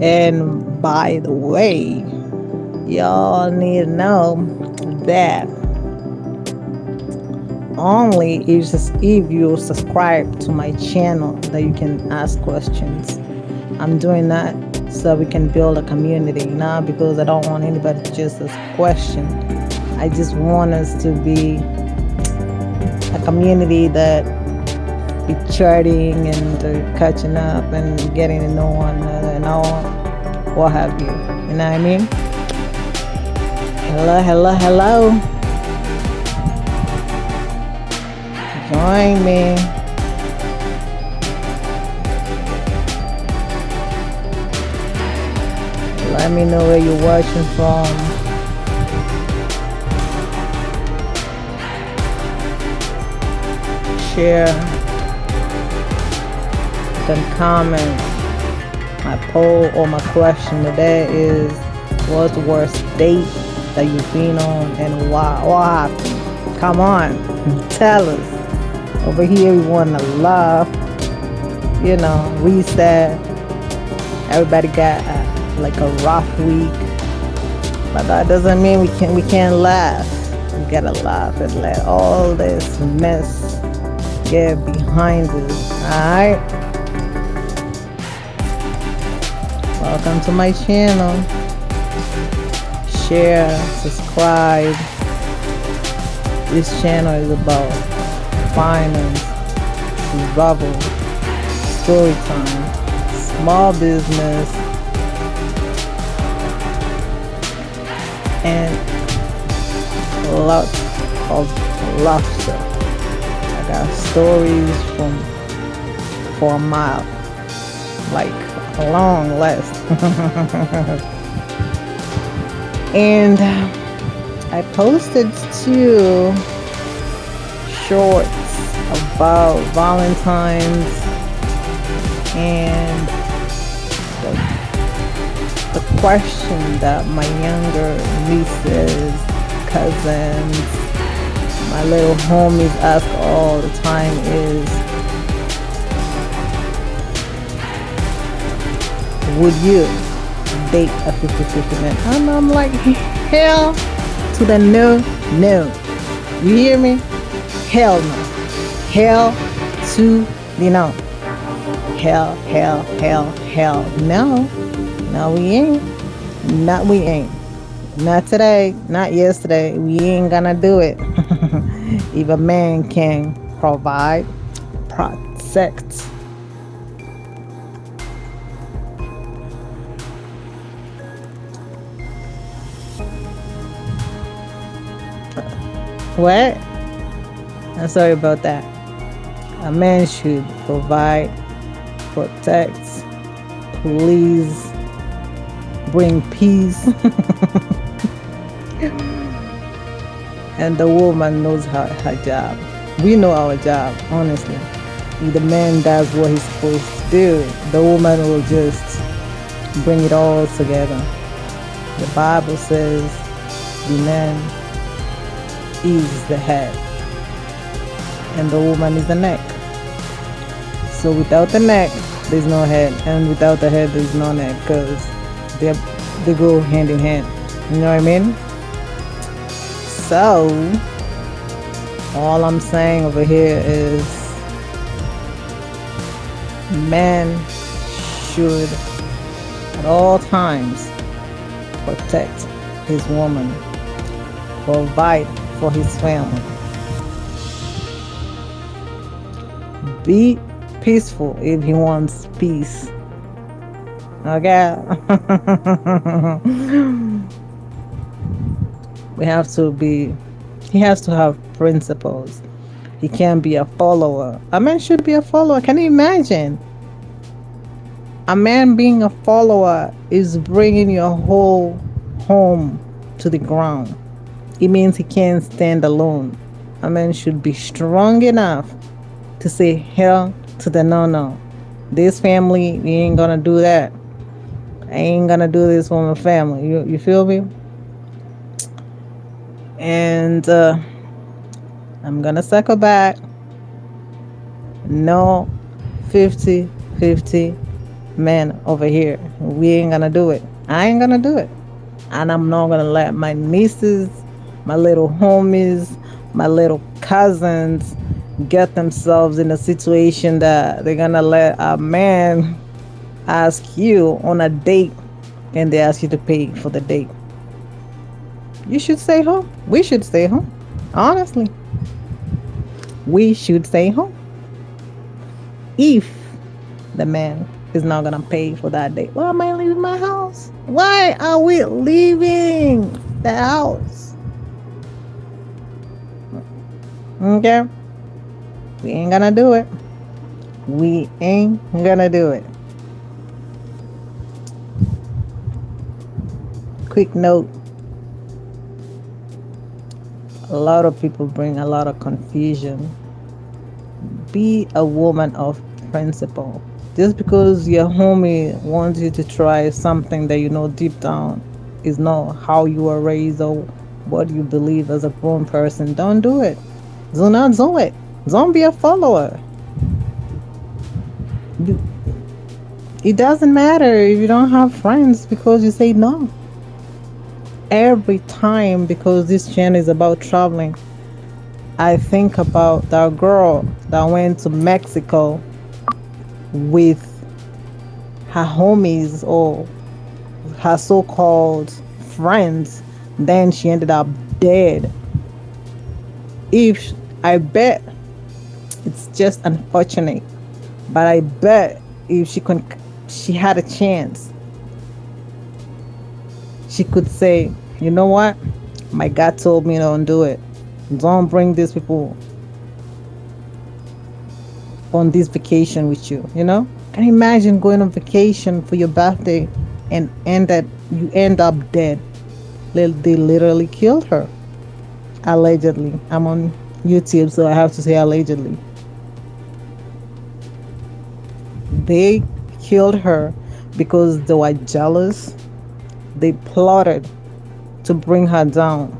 And by the way, y'all need to know that only if you subscribe to my channel that you can ask questions. I'm doing that so we can build a community, not because I don't want anybody to just ask question. I just want us to be a community that be chatting and catching up and getting to know one another and all what have you. You know what I mean? Hello, hello, hello. Join me. Let me know where you're watching from. Share. You can comment. My poll or my question today is, what's the worst date that you've been on and why? What happened? Come on, tell us. Over here we want to laugh. You know, reset. Everybody got like a rough week, but that doesn't mean we can't laugh. We gotta laugh and let all this mess get behind us. All right. Welcome to my channel. Share, subscribe. This channel is about finance, survival, story time, small business, and lots of laughter. I got stories for a mile, like a long list. And I posted 2 shorts about Valentine's and the question that my younger nieces, cousins, my little homies ask all the time is, would you date a 50-50 man? And I'm like, hell to the no, no. You hear me? Hell no. Hell to the no. Hell, hell, hell, hell. No. No, we ain't. Not we ain't. Not today. Not yesterday. We ain't gonna do it. If a man can provide, protect, what? I'm sorry about that. A man should provide, protect, please, bring peace. And the woman knows her job. We know our job, honestly. If the man does what he's supposed to do, the woman will just bring it all together. The Bible says the man is the head and the woman is the neck. So without the neck, there's no head, and without the head, there's no neck, because they go hand in hand. You know what I mean? So all I'm saying over here is, man should at all times protect his woman, provide for his family, be peaceful if he wants peace. Okay. He has to have principles. He can't be a follower. A man should be a follower. Can you imagine? A man being a follower is bringing your whole home to the ground. It means he can't stand alone. A man should be strong enough to say hell to the no. This family, we ain't gonna do that. I ain't gonna do this for my family. You feel me? And I'm gonna circle back. No 50-50 Man, over here, we ain't gonna do it. I ain't gonna do it. And I'm not gonna let my nieces, my little homies, my little cousins get themselves in a situation that they're gonna let a man ask you on a date and they ask you to pay for the date. You should stay home. We should stay home. Honestly, we should stay home. If the man is not gonna pay for that date, why am I leaving my house? Why are we leaving the house? Okay, we ain't gonna do it. We ain't gonna do it. Quick note, a lot of people bring a lot of confusion. Be a woman of principle. Just because your homie wants you to try something that you know deep down is not how you were raised or what you believe as a grown person, don't do it. Do not do it. Don't be a follower. You, it doesn't matter if you don't have friends because you say no. Every time, because this channel is about traveling, I think about that girl that went to Mexico with her homies or her so-called friends. Then she ended up dead. If I bet it's just unfortunate, but I bet if she had a chance, she could say, you know what? My God told me don't do it. Don't bring these people on this vacation with you, you know? Can you imagine going on vacation for your birthday and you end up dead? They literally killed her. Allegedly. I'm on YouTube, so I have to say allegedly. They killed her because they were jealous. They plotted to bring her down,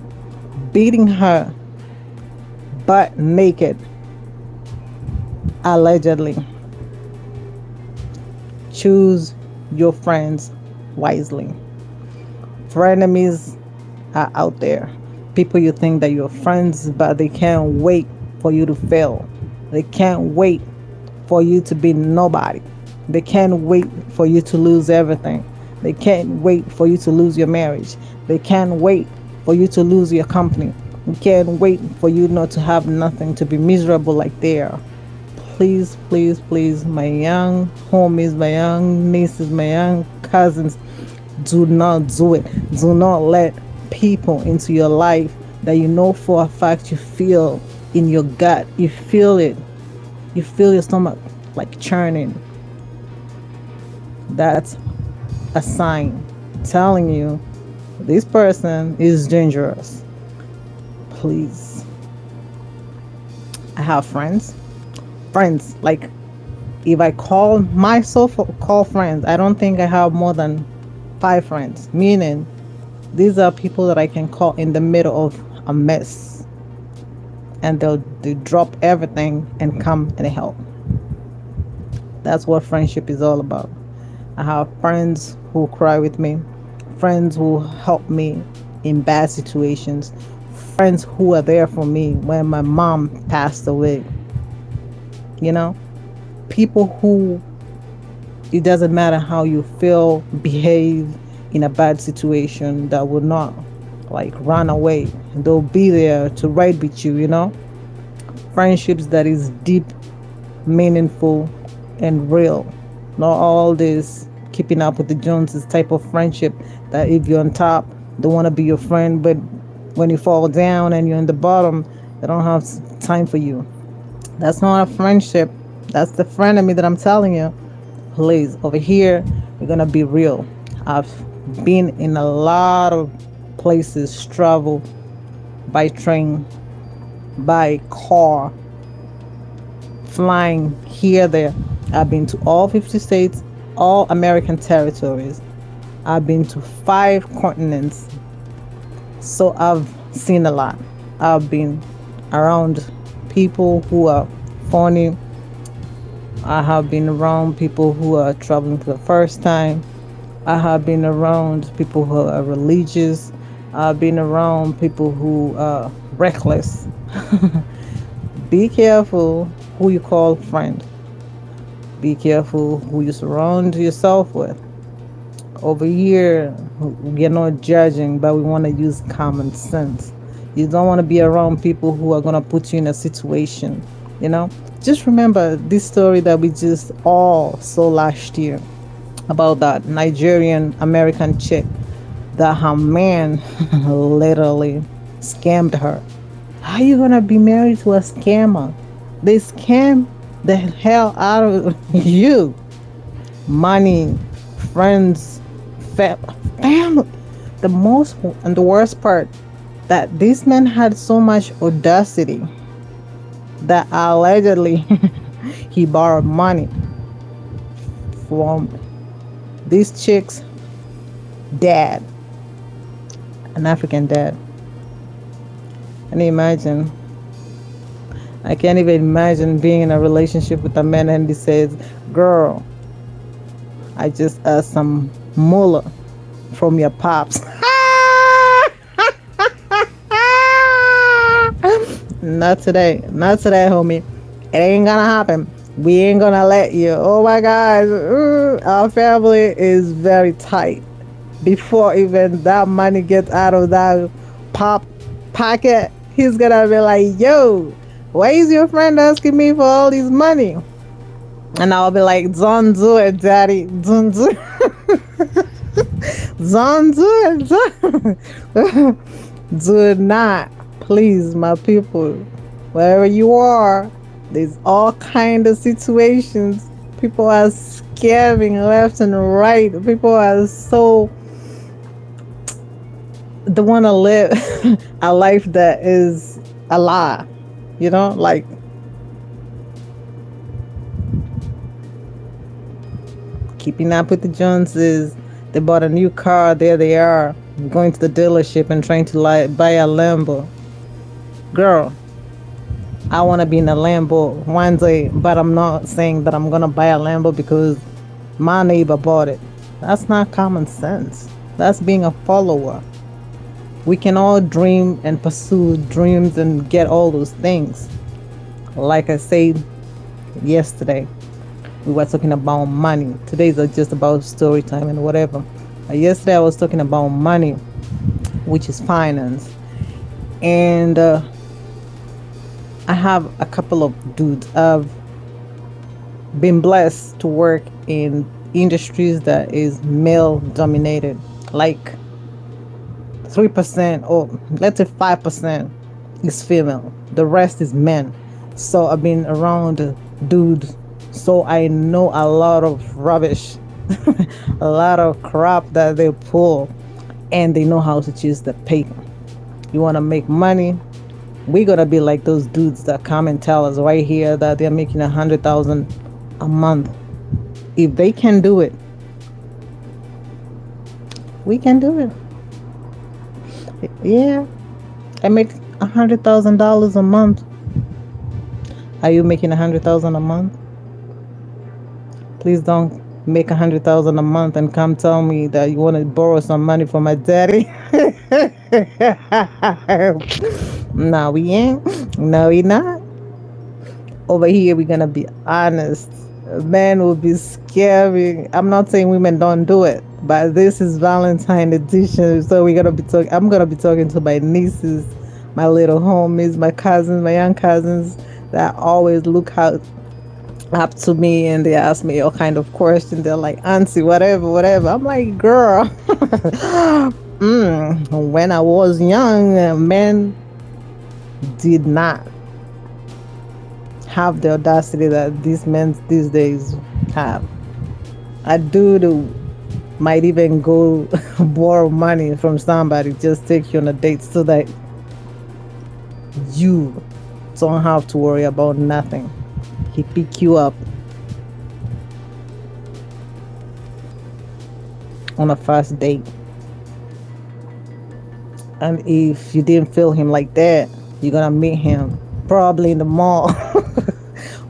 beating her butt naked, allegedly. Choose your friends wisely. Frenemies are out there. People you think that you're friends, but they can't wait for you to fail. They can't wait for you to be nobody. They can't wait for you to lose everything. They can't wait for you to lose your marriage. They can't wait for you to lose your company. They can't wait for you not to have nothing, to be miserable like they are. Please, please, please, my young homies, my young nieces, my young cousins, do not do it. Do not let people into your life that you know for a fact you feel in your gut. You feel it. You feel your stomach like churning. That's a sign telling you this person is dangerous. Please. I have friends. Friends, like if I call my so-called friends, I don't think I have more than 5 friends. Meaning, these are people that I can call in the middle of a mess, and they drop everything and come and help. That's what friendship is all about. I have friends who cry with me, friends who help me in bad situations, friends who are there for me when my mom passed away. You know, people who, it doesn't matter how you feel, behave in a bad situation, that will not like run away. They'll be there to ride with you, you know. Friendships that is deep, meaningful, and real. Not all this keeping up with the Joneses type of friendship that if you're on top, they want to be your friend, but when you fall down and you're in the bottom, they don't have time for you. That's not a friendship. That's the frenemy that I'm telling you. Please, over here, we're gonna be real. I've been in a lot of places, travel by train, by car, flying here, there. I've been to all 50 states, all American territories. I've been to 5 continents. So I've seen a lot. I've been around people who are funny, I have been around people who are traveling for the first time. I have been around people who are religious. I've been around people who are reckless. Be careful who you call friend. Be careful who you surround yourself with. Over here, we're not judging, but we want to use common sense. You don't want to be around people who are going to put you in a situation, you know? Just remember this story that we just all saw last year about that Nigerian American chick that her man literally scammed her. How you going to be married to a scammer? They scam the hell out of you. Money, friends, family. The most and the worst part that this man had so much audacity that allegedly he borrowed money from this chick's dad, an African dad. Can you imagine? I can't even imagine being in a relationship with a man and he says, "Girl, I just asked some moolah from your pops." Not today. Not today, homie. It ain't gonna happen. We ain't gonna let you. Oh my gosh. Our family is very tight. Before even that money gets out of that pop pocket, he's gonna be like, "Yo, why is your friend asking me for all this money?" And I'll be like, "Don't do it, daddy. Don't do it. Don't do it. Do not. Please, my people, wherever you are, there's all kind of situations. People are scamming left and right. People are so they want to live a life that is a lie. You know, like keeping up with the Joneses. They bought a new car. There they are, going to the dealership and trying to buy a Lambo. Girl, I want to be in a Lambo one day, but I'm not saying that I'm going to buy a Lambo because my neighbor bought it. That's not common sense. That's being a follower. We can all dream and pursue dreams and get all those things. Like I said yesterday, we were talking about money. Today's just about story time and whatever. Yesterday I was talking about money, which is finance. And I have a couple of dudes. I've been blessed to work in industries that is male dominated, like 3% or let's say 5% is female. The rest is men. So I've been around dudes. So I know a lot of rubbish, a lot of crap that they pull, and they know how to choose the paper. You want to make money? We're gonna be like those dudes that come and tell us right here that they're making 100,000 a month. If they can do it, we can do it. Yeah, I make $100,000 a month. Are you making 100,000 a month? Please don't make 100,000 a month and come tell me that you want to borrow some money from my daddy. No, we ain't. No, we not. Over here, we're gonna be honest. Men will be scary. I'm not saying women don't do it, but this is Valentine edition, so we're gonna be talking. I'm gonna be talking to my nieces, my little homies, my cousins, my young cousins that always look out up to me and they ask me all kind of questions. They're like, "Auntie, whatever, whatever." I'm like, "Girl, when I was young, men did not have the audacity that these men these days have. A dude who might even go borrow money from somebody, just take you on a date so that you don't have to worry about nothing. He pick you up on a first date. And if you didn't feel him like that, you're gonna meet him probably in the mall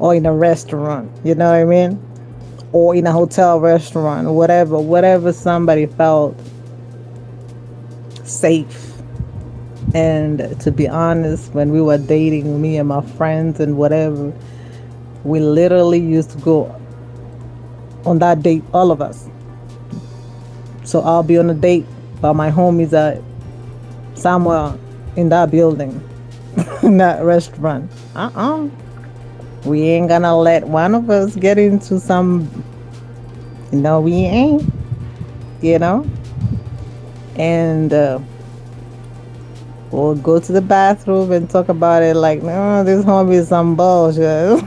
or in a restaurant, you know what I mean? Or in a hotel restaurant, whatever somebody felt safe. And to be honest, when we were dating, me and my friends and whatever, we literally used to go on that date, all of us. So I'll be on a date, but my homies are somewhere in that building, in that restaurant. We ain't gonna let one of us get into some, no, we ain't, you know? And we'll go to the bathroom and talk about it like, no, this homie is some bullshit.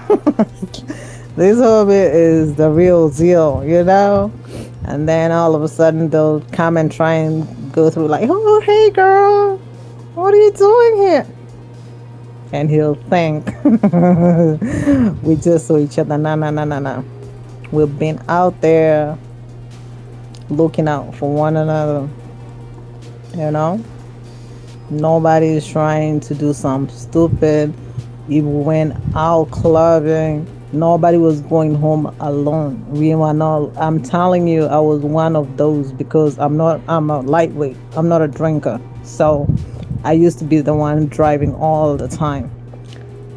This homie is the real deal, you know? And then all of a sudden they'll come and try and go through like, oh, hey girl, what are you doing here? And he'll think we just saw each other. No, no, no, no, no. We've been out there looking out for one another, you know? Nobody is trying to do something stupid. If we went out clubbing, nobody was going home alone. We were not. I'm telling you, I was one of those because I'm a lightweight. I'm not a drinker. So I used to be the one driving all the time.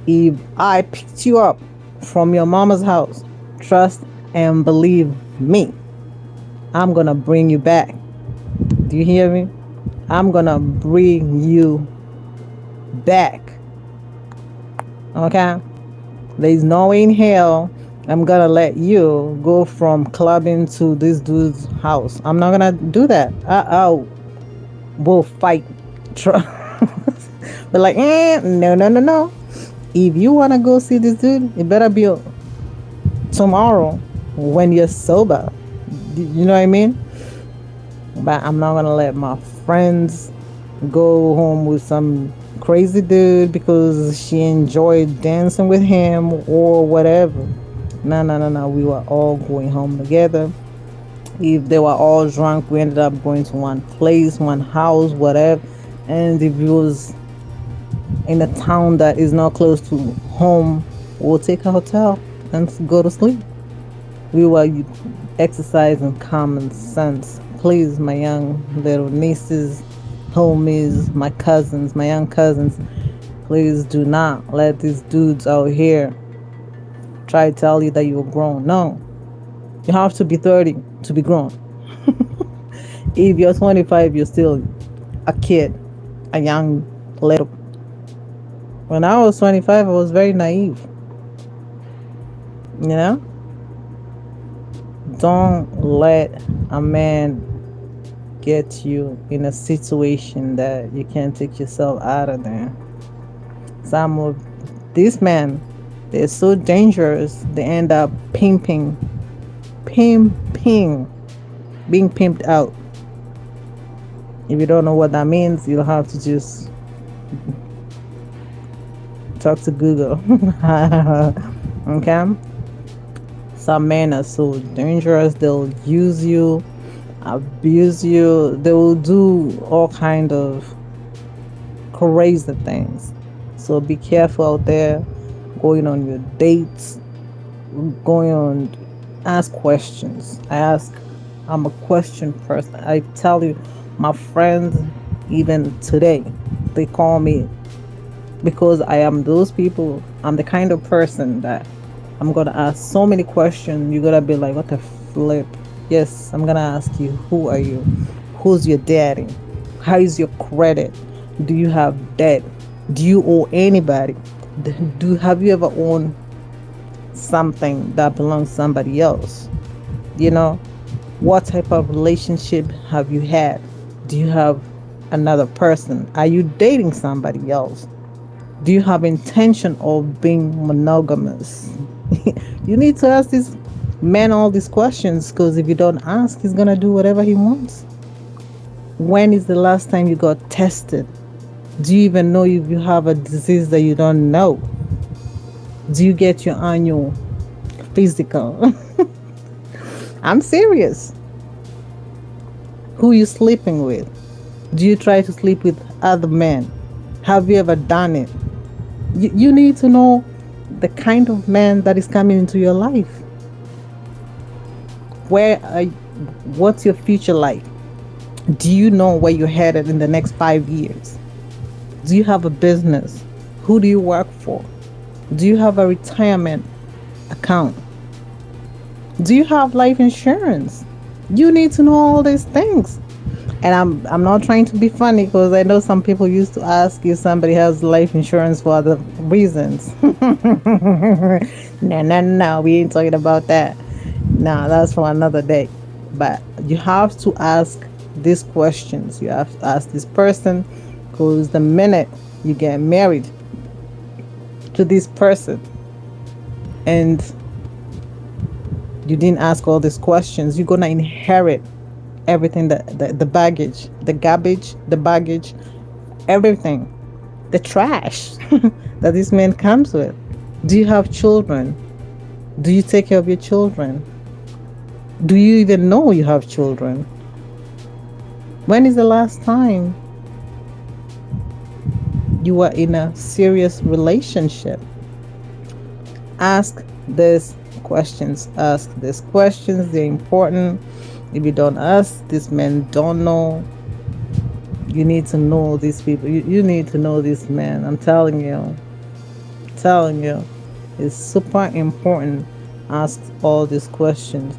If I picked you up from your mama's house, trust and believe me, I'm gonna bring you back. Do you hear me? I'm gonna bring you back. Okay? There's no way in hell I'm gonna let you go from clubbing to this dude's house. I'm not gonna do that. We'll fight. But like, no, no, no, no. If you wanna go see this dude, it better be tomorrow when you're sober. You know what I mean? But I'm not gonna let my friends go home with some crazy dude because she enjoyed dancing with him or whatever. No, no, no, no. We were all going home together. If they were all drunk, we ended up going to one place, one house, whatever. And if it was in a town that is not close to home, we'll take a hotel and go to sleep. We were exercising common sense. Please, my young little nieces, homies, my cousins, my young cousins, please do not let these dudes out here try to tell you that you're grown. No, you have to be 30 to be grown. If you're 25, you're still a kid, a young little. When I was 25, I was very naive. You know? Don't let a man get you in a situation that you can't take yourself out of there. Some of these men, they're so dangerous, they end up pimping, being pimped out. If you don't know what that means, you'll have to just talk to Google. Okay? Some men are so dangerous, they'll use you, abuse you, they will do all kind of crazy things. So be careful out there, going on your dates, going on, ask questions. I'm a question person. I tell you, my friends, even today, they call me because I am those people. I'm the kind of person that I'm gonna ask so many questions. You're gonna be like, what the flip? Yes, I'm gonna ask you, who are you? Who's your daddy? How is your credit? Do you have debt? Do you owe anybody? Have you ever owned something that belongs to somebody else? You know, what type of relationship have you had? Do you have another person? Are you dating somebody else? Do you have intention of being monogamous? You need to ask this man all these questions, because if you don't ask, he's gonna do whatever he wants. When is the last time you got tested? Do you even know if you have a disease that you don't know? Do you get your annual physical? I'm serious. Who you sleeping with? Do you try to sleep with other men? Have you ever done it? You need to know the kind of man that is coming into your life. Where are, what's your future like? Do you know where you're headed in the next 5 years? Do you have a business? Who do you work for? Do you have a retirement account? Do you have life insurance? You need to know all these things. And I'm not trying to be funny because I know some people used to ask if somebody has life insurance for other reasons. No, no, no, we ain't talking about that. No, that's for another day. But you have to ask these questions. You have to ask this person because the minute you get married to this person and you didn't ask all these questions, you're gonna inherit everything, the baggage, the garbage, the baggage, everything, the trash that this man comes with. Do you have children? Do you take care of your children? Do you even know you have children? When is the last time you were in a serious relationship? Ask these questions. Ask these questions. They're important. If you don't ask, these men don't know. You need to know these people. You need to know these men. I'm telling you. Telling you. It's super important. Ask all these questions.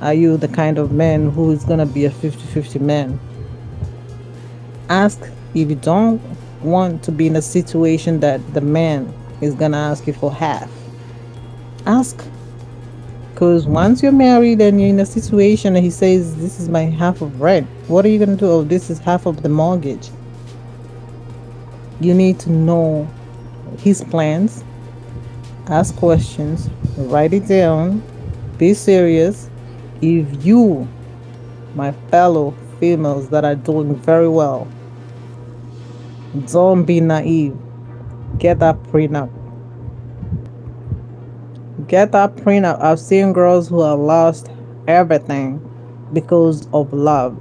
Are you the kind of man who is going to be a 50-50 man? Ask if you don't want to be in a situation that the man is going to ask you for half. Ask. Because once you're married and you're in a situation and he says, this is my half of rent, what are you going to do? Oh, this is half of the mortgage. You need to know his plans. Ask questions. Write it down. Be serious. If you, my fellow females that are doing very well, don't be naive. Get that prenup. Get that prenup. I've seen girls who have lost everything because of love.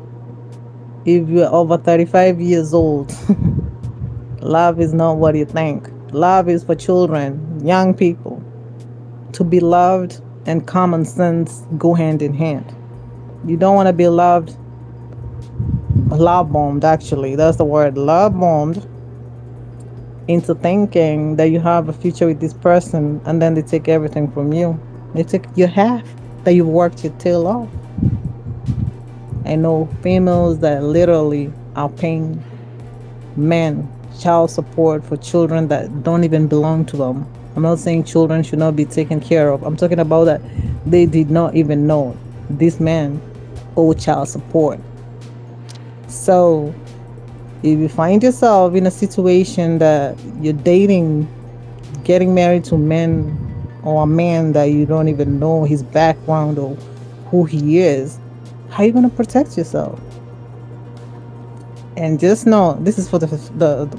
If you're over 35 years old, love is not what you think. Love is for children, young people. To be loved and common sense go hand in hand. You don't want to be loved, love bombed, actually. That's the word, love bombed, into thinking that you have a future with this person and then they take everything from you. They take your half that you've worked your tail off. I know females that literally are paying men child support for children that don't even belong to them. I'm not saying children should not be taken care of. I'm talking about that they did not even know this man owed child support. So if you find yourself in a situation that you're dating, getting married to men or a man that you don't even know his background or who he is, how are you going to protect yourself? And just know this is for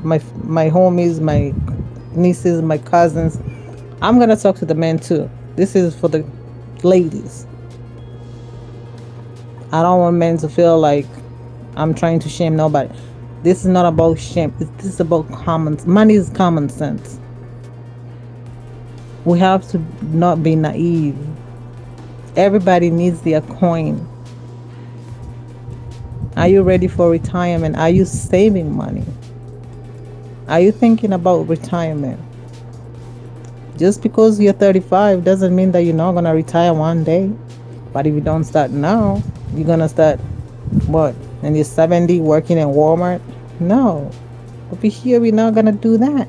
my homies, my nieces, my cousins. I'm gonna talk to the men too. This is for the ladies. I don't want men to feel like I'm trying to shame nobody. This is not about shame. This is about common. Money is common sense. We have to not be naive. Everybody needs their coin. Are you ready for retirement? Are you saving money? Are you thinking about retirement? Just because you're 35 doesn't mean that you're not going to retire one day. But if you don't start now, you're going to start, what, when you're 70 working in Walmart? No. Over here, we're not going to do that.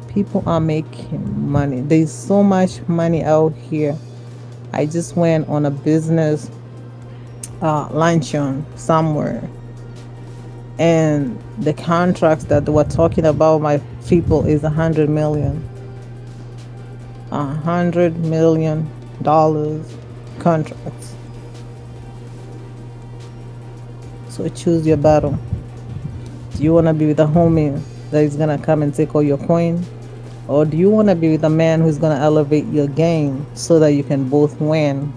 People are making money. There's so much money out here. I just went on a business luncheon somewhere, and the contracts that they were talking about, my people, is 100 million contracts. So choose your battle. Do you want to be with a homie that is gonna come and take all your coin, or do you want to be with a man who's gonna elevate your game so that you can both win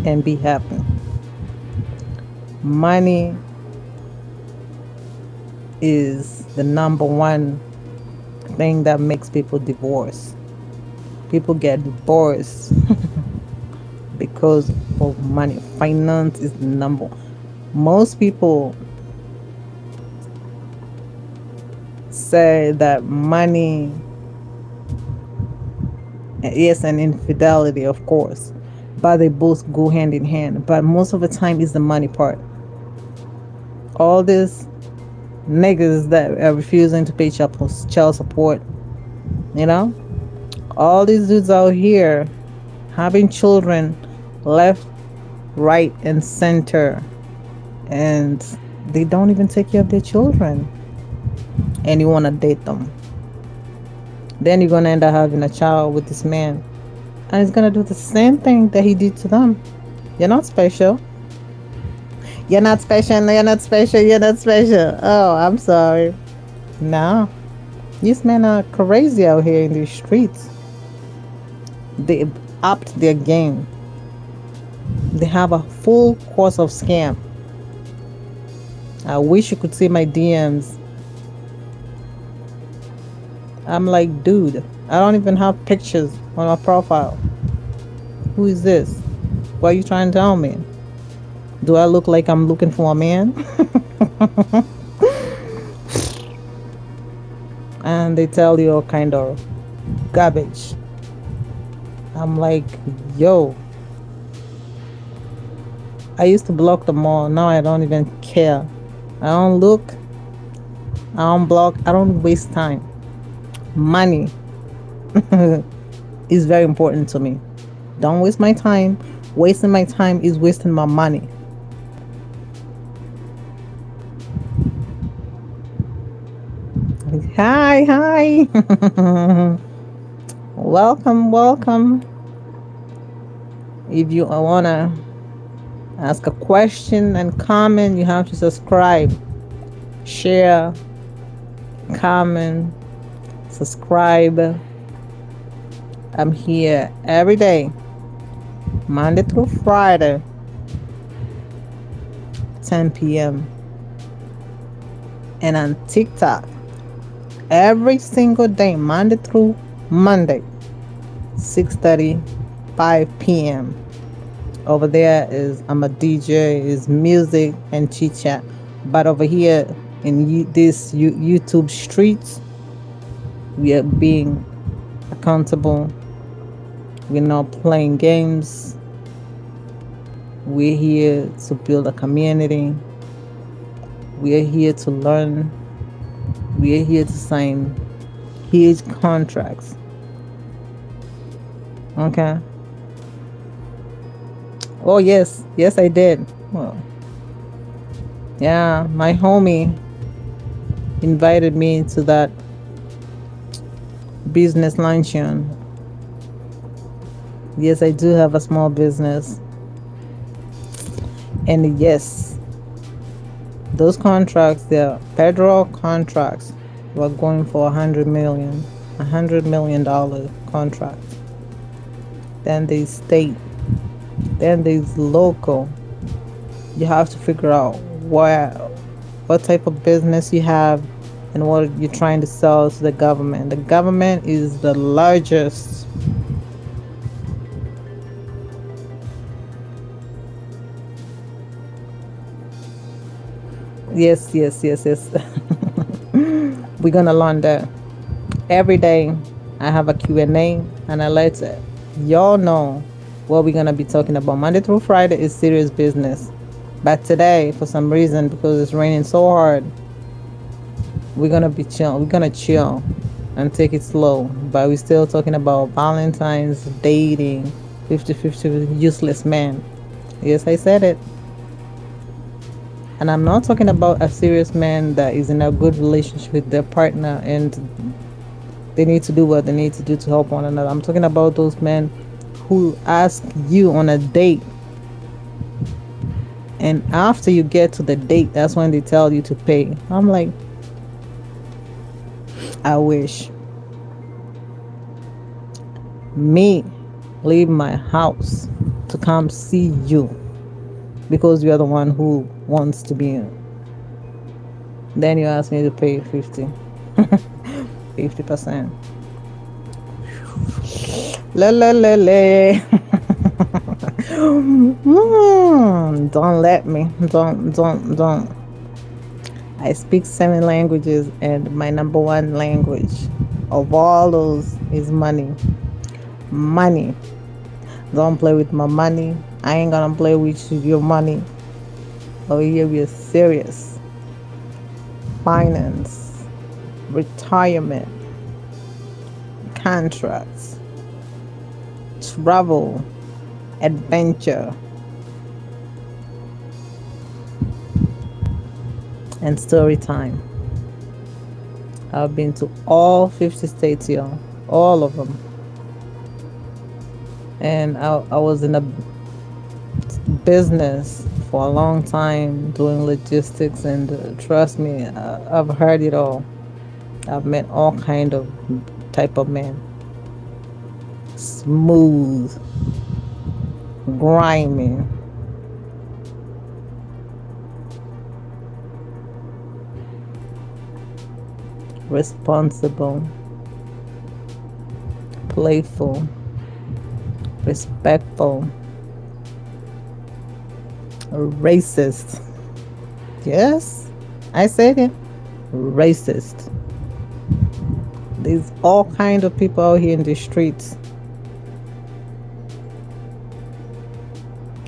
and be happy? Money is the number one thing that makes people divorce. People get divorced because of money. Finance is the number. Most people say that money, yes, and infidelity, of course, but they both go hand in hand. But most of the time, is the money part. All these niggas that are refusing to pay child support, you know, all these dudes out here having children left, right, and center, and they don't even take care of their children, and you want to date them. Then you're gonna end up having a child with this man, and he's gonna do the same thing that he did to them. You're not special. You're not special. You're not special. You're not special. Oh, I'm sorry. No, these men are crazy out here in these streets. They upped their game. They have a full course of scam. I wish you could see my DMs. I'm like, dude, I don't even have pictures on my profile. Who is this? What are you trying to tell me? Do I look like I'm looking for a man? And they tell you all kind of garbage. I'm like, yo, I used to block them all. Now I don't even care. I don't look. I don't block. I don't waste time. Money is very important to me. Don't waste my time. Wasting my time is wasting my money. Hi, hi. Welcome, welcome. If you want to ask a question and comment, you have to subscribe, share, comment, subscribe. I'm here every day, Monday through Friday, 10 p.m. And on TikTok, every single day, Monday through Monday, 6:30, 5 p.m. Over there is, I'm a DJ, is music and chit chat. But over here in this YouTube streets, we are being accountable. We're not playing games. We're here to build a community. We are here to learn. We are here to sign huge contracts. Okay. Oh yes, yes I did. Well, yeah, my homie invited me to that business luncheon. Yes, I do have a small business. And yes, those contracts, they're federal contracts. We're going for $100 million contract. Then there's state. Then there's local. You have to figure out what type of business you have and what you're trying to sell to the government. The government is the largest yes. We're gonna learn that every day. I have a Q&A and I let y'all know what we're gonna be talking about. Monday through Friday is serious business, but today, for some reason, because it's raining so hard, we're gonna be chill. We're gonna chill and take it slow. But we're still talking about Valentine's, dating, 50-50 with useless men. Yes, I said it. And I'm not talking about a serious man that is in a good relationship with their partner and they need to do what they need to do to help one another. I'm talking about those men who ask you on a date, and after you get to the date, that's when they tell you to pay. I'm like, I wish me leave my house to come see you because you're the one who wants to be Then you ask me to pay 50%. Le, le, le, le. Don't let me. Don't. I speak 7 languages, and my number one language of all those is money. Money. Don't play with my money. I ain't gonna play with your money. Over here, we're serious. Finance, retirement, contracts, travel, adventure, and story time. I've been to all 50 states, y'all. All of them. And I was in a business for a long time doing logistics, and trust me, I've heard it all. I've met all kind of type of men. Smooth, grimy, responsible, playful, respectful, racist. Yes, I said it. Racist. There's all kind of people out here in the streets,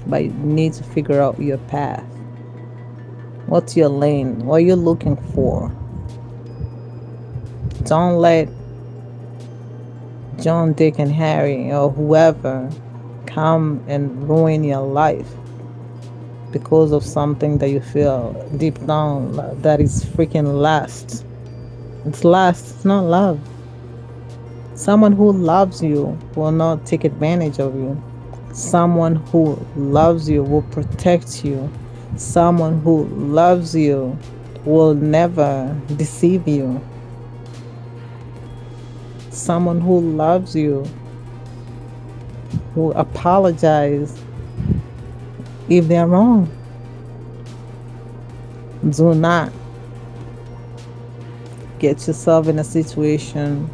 but you need to figure out your path. What's your lane? What are you looking for? Don't let John, Dick, and Harry or whoever come and ruin your life because of something that you feel deep down that is freaking lust. It's lust, it's not love. Someone who loves you will not take advantage of you. Someone who loves you will protect you. Someone who loves you will never deceive you. Someone who loves you will apologize if they're wrong. Do not get yourself in a situation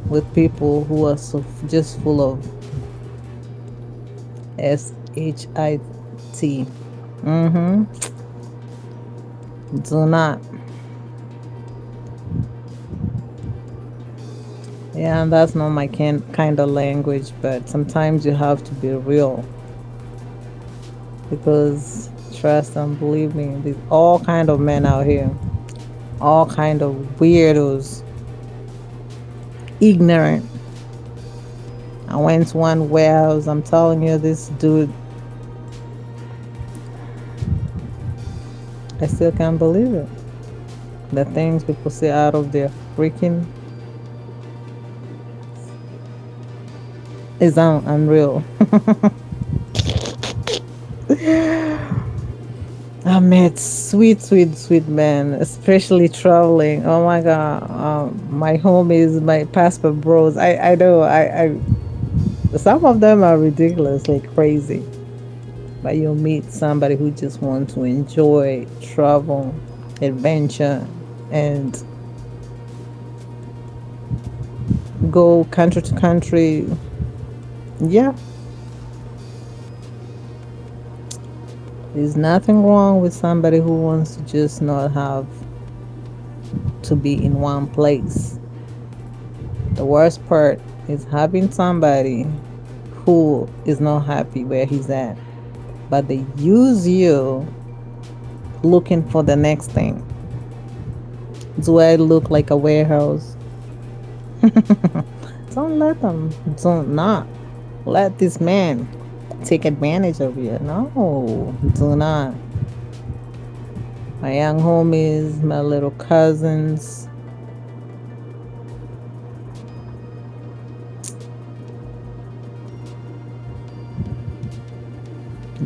with people who are so just full of shit. Do not. Yeah, and that's not my kind of language, but sometimes you have to be real, because trust and believe me, there's all kind of men out here, all kind of weirdos, ignorant. I went to one warehouse. I'm telling you, this dude, I still can't believe it. The things people say out of their freaking is unreal. I met sweet men, especially traveling. Oh my god, my homies, my passport bros. I know. Some of them are ridiculously crazy, but you'll meet somebody who just wants to enjoy travel, adventure, and go country to country. Yeah, there's nothing wrong with somebody who wants to just not have to be in one place. The worst part is having somebody who is not happy where he's at, but they use you looking for the next thing. Do I look like a warehouse? Don't let them. Do not let this man take advantage of you. No, do not. My young homies, my little cousins.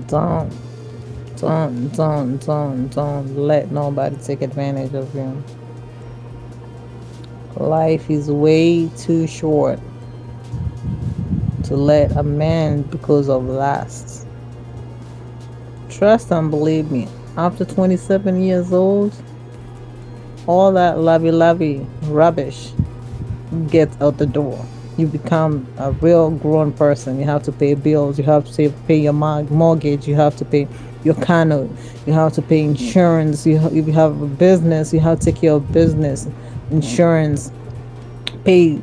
Don't let nobody take advantage of you. Life is way too short to let a man because of lust. Trust and believe me, after 27 years old, All that lovey rubbish gets out the door. You become a real grown person. You have to pay bills. You have to pay your mortgage. You have to pay your condo. You have to pay insurance. If you have a business, you have to take care of business, insurance, pay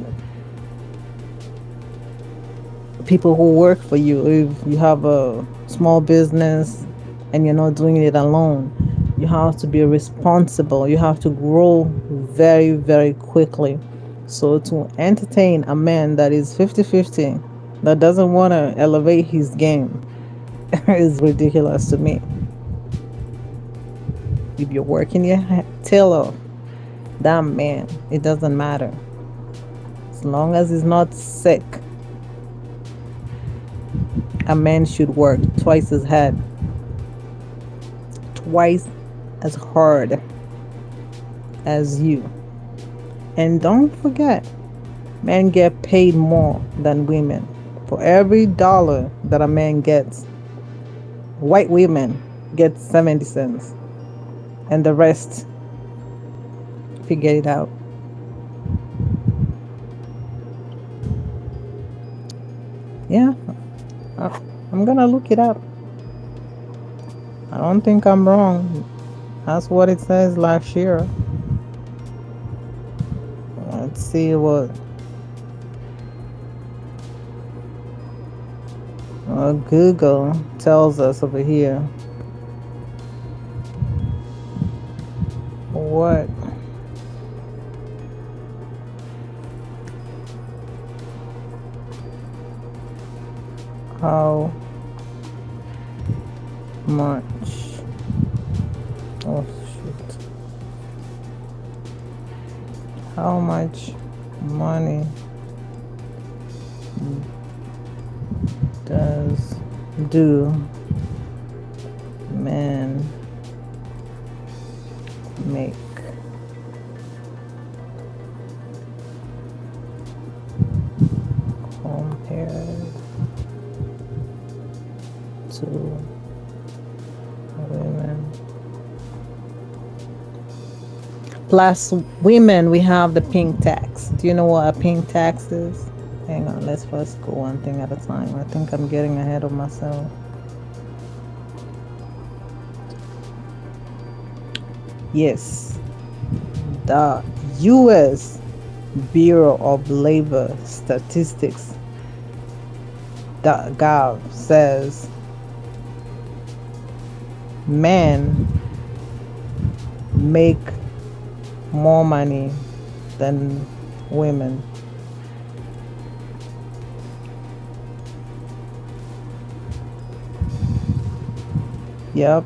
people who work for you. If you have a small business and you're not doing it alone, you have to be responsible. You have to grow very quickly. So to entertain a man that is 50-50, that doesn't want to elevate his game, is ridiculous to me. If you're working your tail off, that man, it doesn't matter. As long as he's not sick, a man should work twice as hard, twice as hard as you. And don't forget, men get paid more than women. For every dollar that a man gets, white women get 70 cents. And the rest, figure it out. Yeah, I'm gonna look it up. I don't think I'm wrong. That's what it says last year. Let's see what Google tells us over here. What? How much? Oh shit. How much money does do men make? Compared to women. Plus women, we have the pink tax. Do you know what a pink tax is? Hang on, let's first go one thing at a time. I think I'm getting ahead of myself. Yes, the U.S. Bureau of Labor Statistics .gov says men make more money than women. Yep.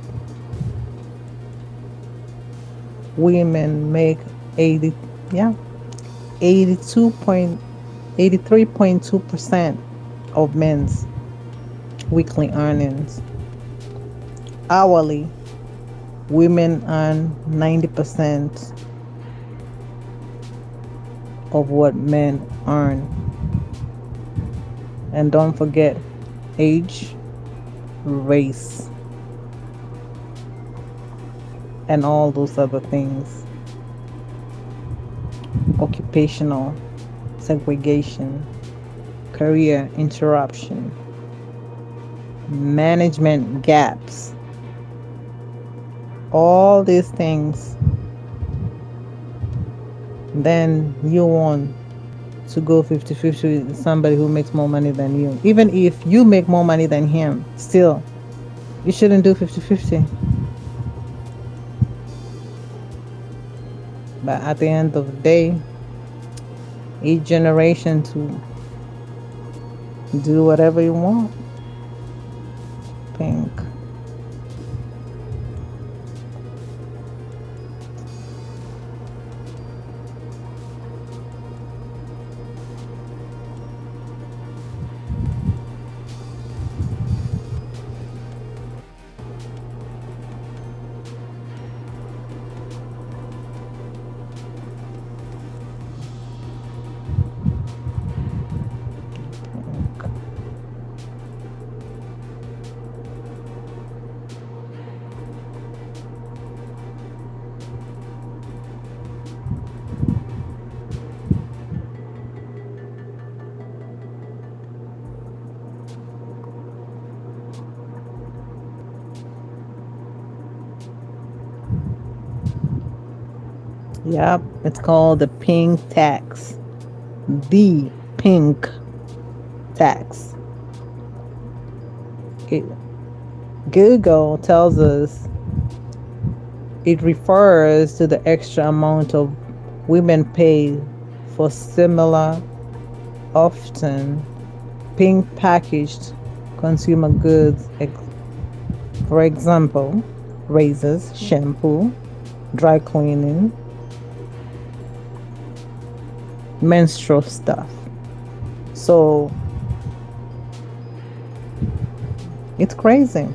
Women make 83.2% of men's weekly earnings. Hourly, women earn 90% of what men earn. And don't forget age, race, and all those other things. Occupational segregation, career interruption, management gaps, all these things. Then you want to go 50-50 with somebody who makes more money than you. Even if you make more money than him, still, you shouldn't do 50-50. But at the end of the day, each generation to do whatever you want. Pink. Yep, it's called the pink tax. The pink tax. It, Google tells us it refers to the extra amount of women pay for similar, often pink packaged consumer goods. For example, razors, shampoo, dry cleaning, menstrual stuff. So it's crazy.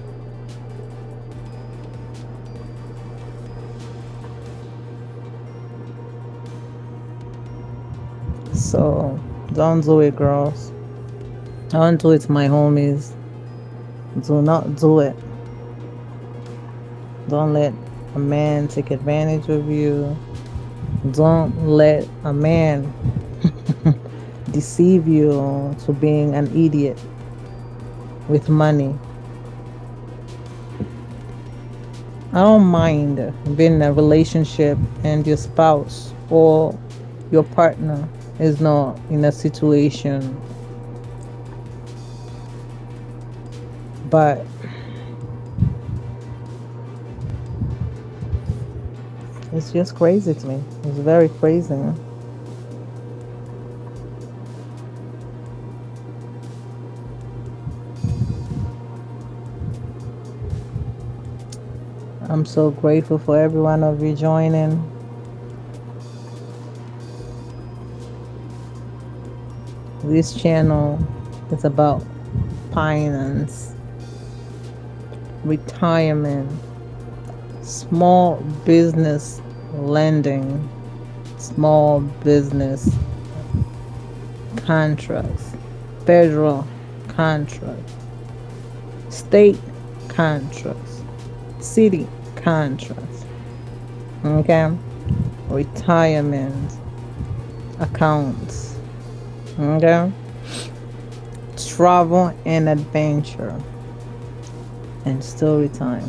So don't do it, girls. Don't do it, my homies. Do not do it. Don't let a man take advantage of you. Don't let a man deceive you to being an idiot with money. I don't mind being in a relationship and your spouse or your partner is not in a situation, but it's just crazy to me. It's very crazy. I'm so grateful for every one of you joining. This channel is about finance, retirement, small business lending, small business contracts, federal contracts, state contracts, city contracts, okay, retirement accounts, okay, travel and adventure, and story time.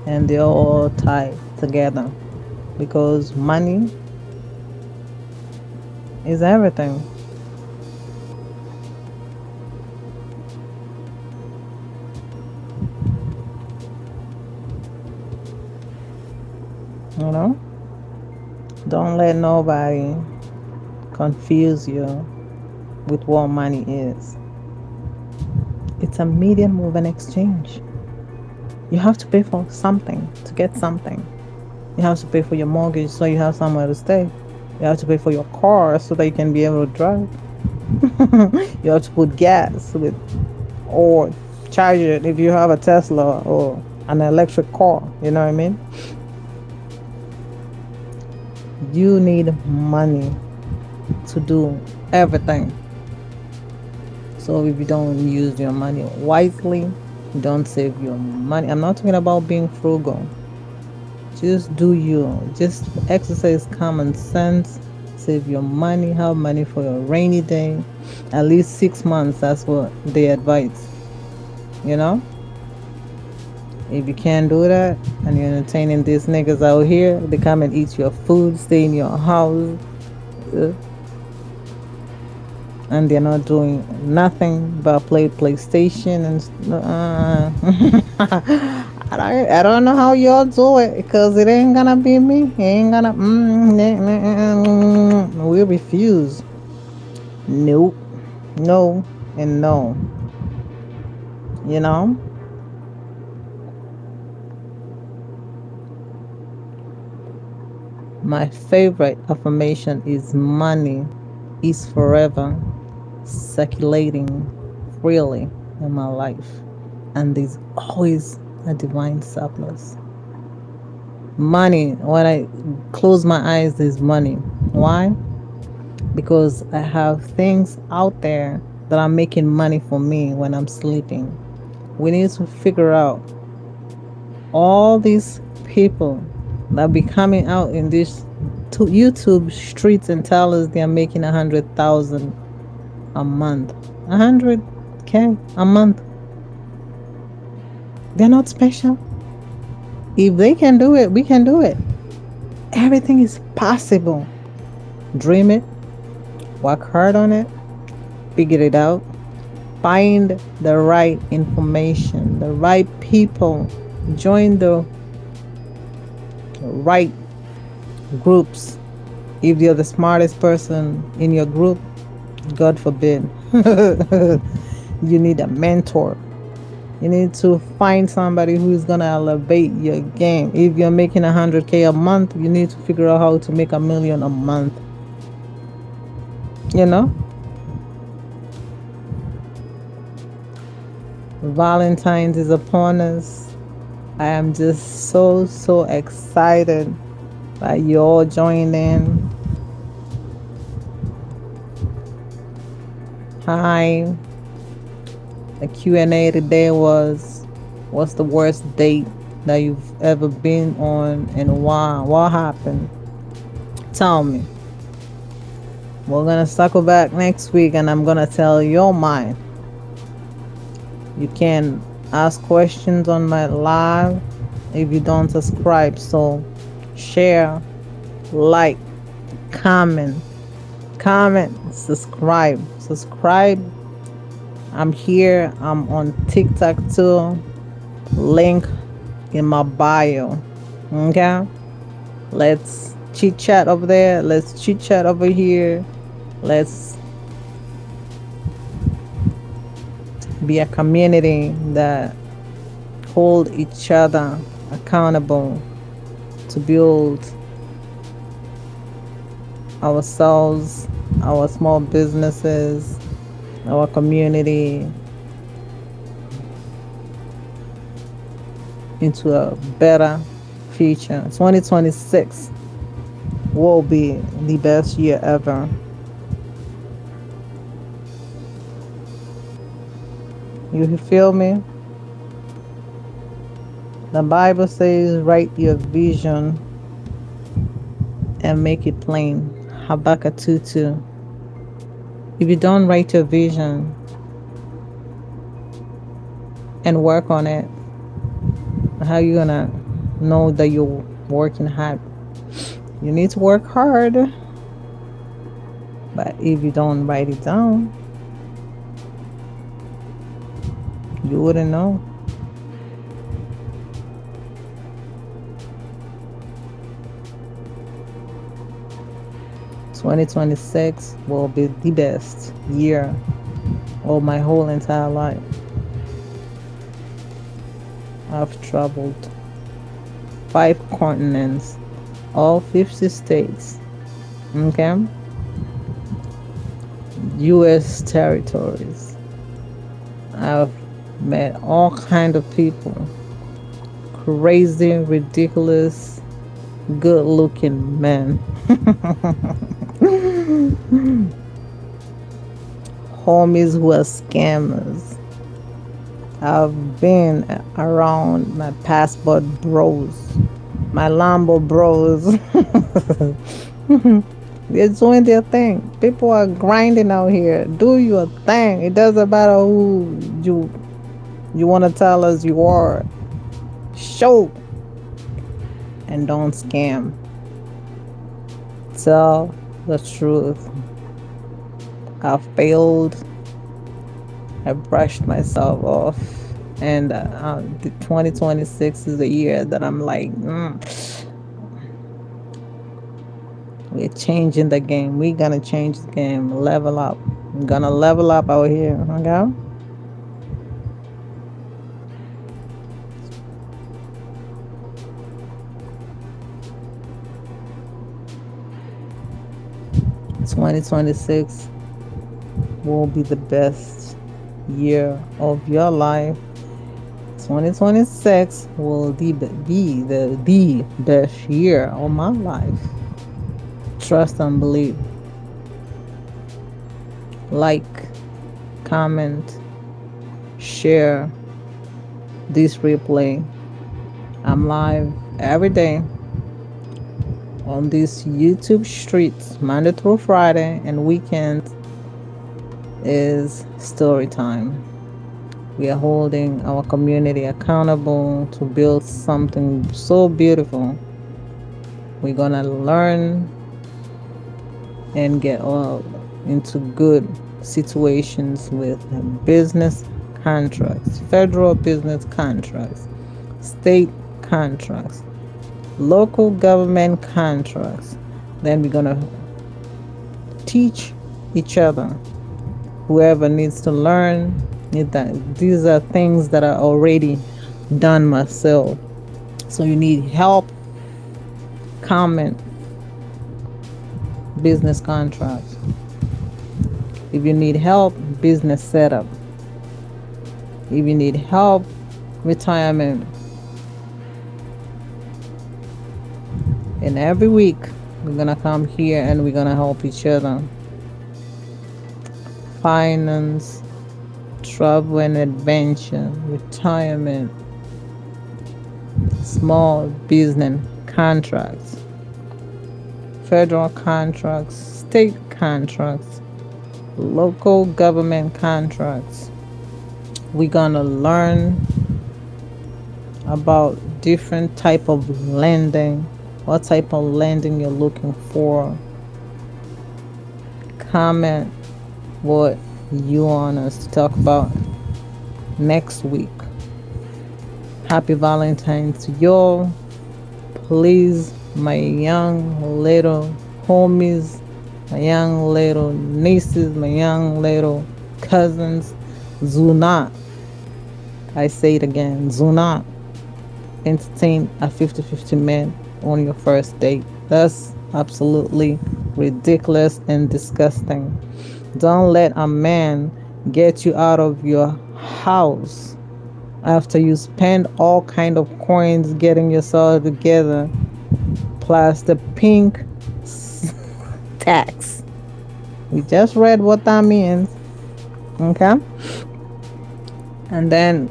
And they're all tied together because money is everything. You know, don't let nobody confuse you with what money is. It's a medium of an exchange. You have to pay for something to get something. You have to pay for your mortgage so you have somewhere to stay. You have to pay for your car so that you can be able to drive. You have to put gas with or charge it if you have a Tesla or an electric car. You know what I mean? You need money to do everything. So if you don't use your money wisely, don't save your money. I'm not talking about being frugal. Just do you. Just exercise common sense. Save your money. Have money for your rainy day. At least 6 months. That's what they advise. You know? If you can't do that and you're entertaining these niggas out here, they come and eat your food, stay in your house, and they're not doing nothing but play PlayStation and I don't know how y'all do it because it ain't gonna be me. It ain't gonna. We refuse. Nope. No and no. You know. My favorite affirmation is money is forever circulating freely in my life, and there's always a divine surplus. Money, when I close my eyes, there's money. Why? Because I have things out there that are making money for me when I'm sleeping. We need to figure out all these people that be coming out in these YouTube streets and tell us they're making 100,000 a month, 100K a month. They're not special. If they can do it, we can do it. Everything is possible. Dream it, work hard on it, figure it out, find the right information, the right people, join the right groups. If you're the smartest person in your group, God forbid, you need a mentor. You need to find somebody who's gonna elevate your game. If you're making 100K a month, you need to figure out how to make 1 million a month. You know, Valentine's is upon us. I am just so excited that you all joined in. Hi, the Q&A today was, what's the worst date that you've ever been on and why? What happened? Tell me. We're gonna circle back next week and I'm gonna tell your mind. You can ask questions on my live if you don't subscribe. So share, like, comment, subscribe. I'm here. I'm on TikTok too. Link in my bio. Okay? Let's chit chat over there. Let's chit chat over here. Let's be a community that hold each other accountable to build ourselves, our small businesses, our community into a better future. 2026 will be the best year ever. You feel me? The Bible says, write your vision and make it plain. Habakkuk 2:2. If you don't write your vision and work on it, how you gonna know that you're working hard? You need to work hard, but if you don't write it down, you wouldn't know. "2026 will be the best year of my whole entire life. I've traveled 5 continents, all 50 states, okay? U.S. territories. I've met all kind of people. Crazy, ridiculous, good-looking men. Homies who are scammers. I've been around my passport bros, my Lambo bros. They're doing their thing. People are grinding out here. Do your thing. It doesn't matter who you want to tell us you are. Show and don't scam. Tell the truth. I failed. I brushed myself off. And the 2026 is the year that I'm like, we're changing the game. We're going to change the game. Level up. We're going to level up out here. Okay? "2026 will be the best year of your life. 2026 will be the best year of my life. Trust and believe. Like, comment, share this replay. I'm live every day on these YouTube streets, Monday through Friday, and weekend is story time. We are holding our community accountable to build something so beautiful We're gonna learn and get all into good situations with business contracts, federal business contracts, state contracts, local government contracts. Then we're gonna teach each other. Whoever needs to learn, that these are things that are already done myself. So you need help, comment business contracts. If you need help, business setup. If you need help, retirement. And every week we're gonna come here and we're gonna help each other. Finance, travel and adventure, retirement, small business contracts, federal contracts, state contracts, local government contracts. We're gonna learn about different type of lending, what type of lending you're looking for. Comment what you want us to talk about next week. Happy Valentine to y'all. Please, my young little homies, my young little nieces, my young little cousins, do not, I say it again, do not entertain a 50-50 man on your first date. That's absolutely ridiculous and disgusting. Don't let a man get you out of your house after you spend all kind of coins getting yourself together, plus the pink tax. We just read what that means. Okay? And then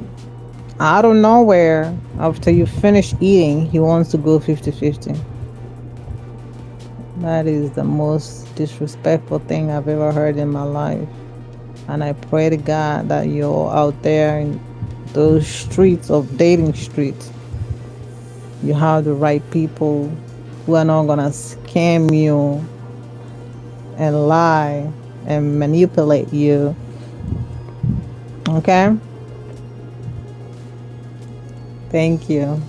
out of nowhere, after you finish eating, he wants to go 50-50. That is the most disrespectful thing I've ever heard in my life. And I pray to God that you're out there in those streets of dating streets, you have the right people who are not gonna scam you and lie and manipulate you. Okay? Thank you.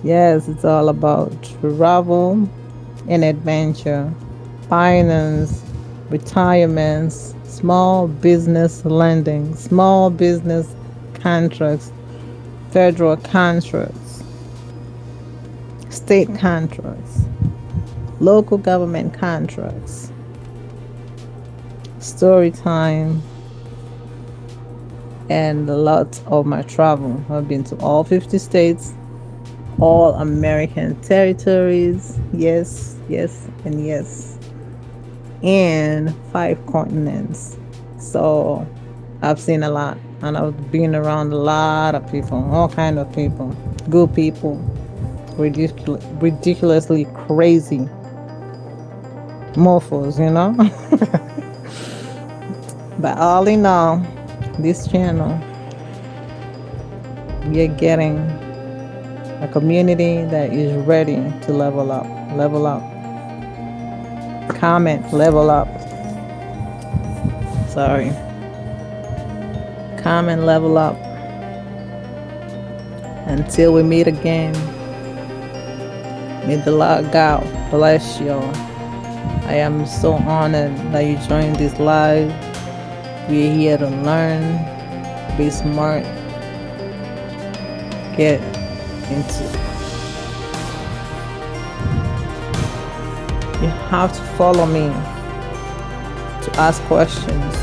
Yes, it's all about travel and adventure, finance, retirements, small business lending, small business contracts, federal contracts, state contracts, local government contracts, story time, and a lot of my travel. I've been to all 50 states, all American territories, yes, yes, and yes, and 5 continents. So I've seen a lot, and I've been around a lot of people, all kind of people, good people, ridiculously crazy morphos, you know. But all in all, this channel, we are getting a community that is ready to level up. Level up. Comment, level up. Sorry. Comment, level up. Until we meet again, may the Lord God bless y'all. I am so honored that you joined this live. We're here to learn, be smart, get into. You have to follow me to ask questions.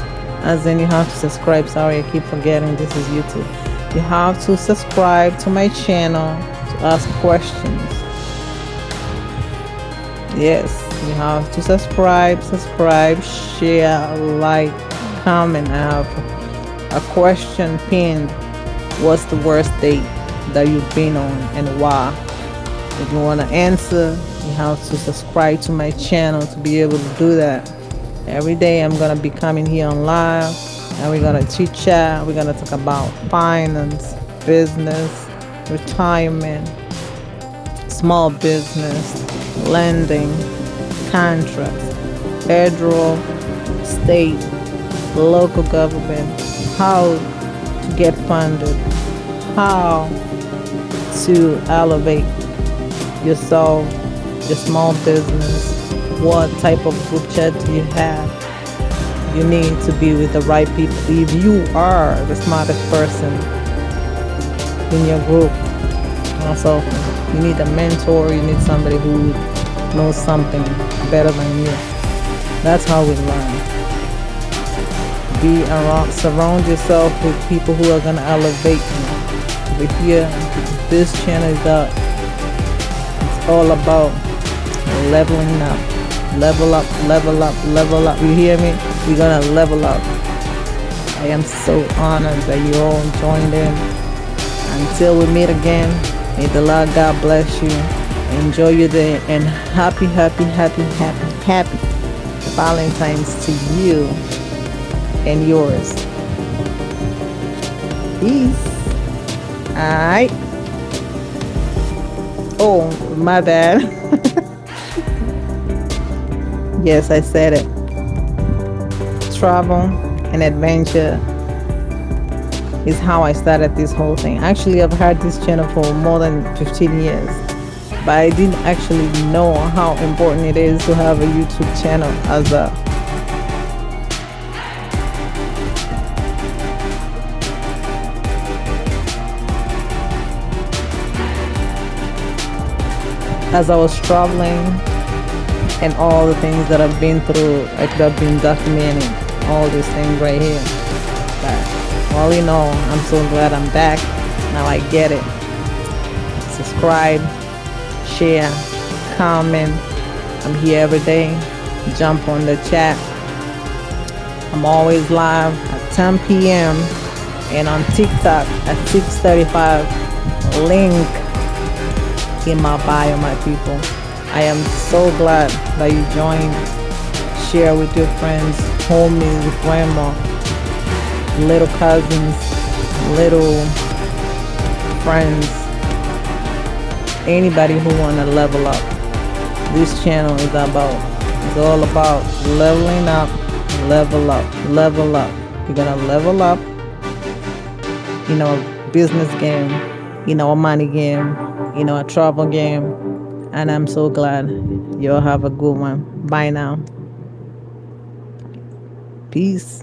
As in, you have to subscribe. Sorry, I keep forgetting this is YouTube. You have to subscribe to my channel to ask questions. Yes, you have to subscribe, share, like, comment. I have a question pinned. What's the worst date that you've been on and why? If you want to answer, you have to subscribe to my channel to be able to do that. Every day I'm going to be coming here on live and we're going to chit chat. We're going to talk about finance, business, retirement, small business, lending, contracts, federal, state, local government, how to get funded, how to elevate yourself, your small business, what type of group chat do you have. You need to be with the right people. If you are the smartest person in your group, also you need a mentor, you need somebody who knows something better than you. That's how we learn. Be around, surround yourself with people who are gonna elevate you. Over here, this channel is it's all about leveling up. Level up, level up, level up. You hear me? We're gonna level up. I am so honored that you all joined in. Until we meet again, may the Lord God bless you. Enjoy your day and happy, happy, happy, happy, happy Valentine's to you and yours. Peace. Alright. Oh, my bad. Yes, I said it. Travel and adventure is how I started this whole thing. Actually, I've had this channel for more than 15 years, but I didn't actually know how important it is to have a YouTube channel as I was traveling and all the things that I've been through. I could have been documenting all these things right here. But all in all, I'm so glad I'm back. Now I get it. Subscribe, share, comment. I'm here every day. Jump on the chat. I'm always live at 10 p.m. and on TikTok at 6:35. Link in my bio, my people. I am so glad that you joined. Share with your friends, homies, grandma, little cousins, little friends, anybody who want to level up. This channel is all about leveling up, level up, level up. You're gonna level up in our business game, in our money game, in our travel game. And I'm so glad you'll have a good one. Bye now. Peace.